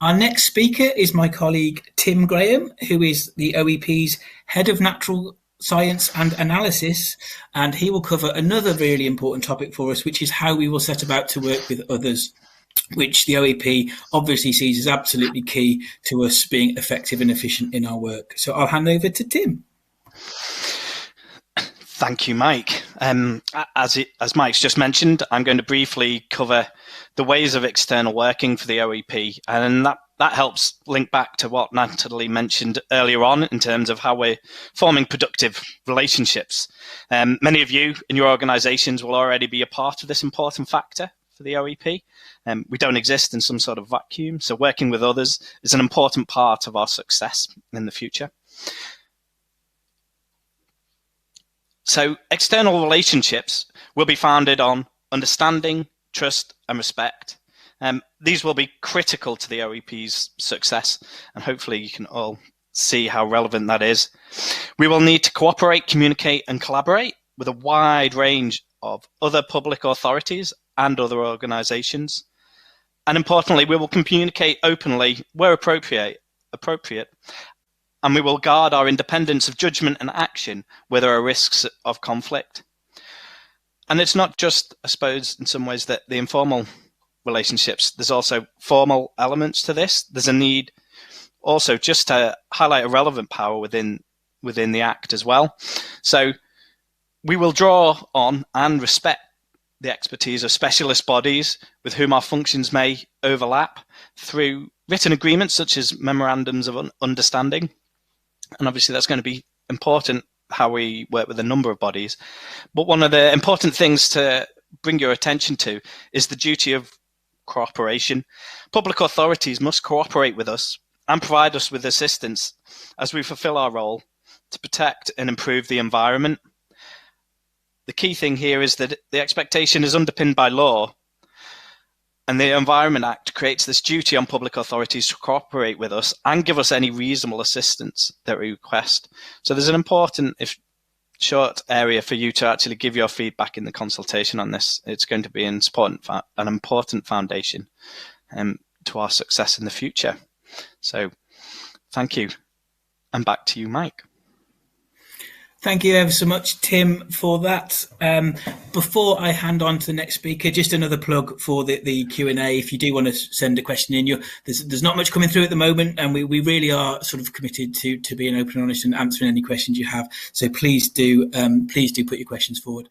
Our next speaker is my colleague Tim Graham, who is the OEP's Head of Natural Science and Analysis, and he will cover another really important topic for us, which is how we will set about to work with others, which the OEP obviously sees as absolutely key to us being effective and efficient in our work. So I'll hand over to Tim. Thank you, Mike. As Mike's just mentioned, I'm going to briefly cover the ways of external working for the OEP, and that helps link back to what Natalie mentioned earlier on in terms of how we're forming productive relationships. Many of you in your organisations will already be a part of this important factor for the OEP. We don't exist in some sort of vacuum, so working with others is an important part of our success in the future. So external relationships will be founded on understanding, trust, and respect. These will be critical to the OEP's success, and hopefully you can all see how relevant that is. We will need to cooperate, communicate, and collaborate with a wide range of other public authorities and other organisations. And importantly, we will communicate openly where appropriate, and we will guard our independence of judgment and action where there are risks of conflict. And it's not just, I suppose, in some ways that the informal relationships, there's also formal elements to this. There's a need also just to highlight a relevant power within the Act as well. So we will draw on and respect the expertise of specialist bodies with whom our functions may overlap through written agreements such as memorandums of understanding. And obviously that's going to be important how we work with a number of bodies. But one of the important things to bring your attention to is the duty of cooperation. Public authorities must cooperate with us and provide us with assistance as we fulfill our role to protect and improve the environment. The key thing here is that the expectation is underpinned by law, and the Environment Act creates this duty on public authorities to cooperate with us and give us any reasonable assistance that we request. So there's an important, if short, area for you to actually give your feedback in the consultation on this. It's going to be an important foundation to our success in the future. So thank you, and back to you, Mike. Thank you ever so much, Tim, for that. Before I hand on to the next speaker, just another plug for the Q&A. If you do want to send a question in, there's not much coming through at the moment, and we really are sort of committed to being open and honest and answering any questions you have. So please do put your questions forward.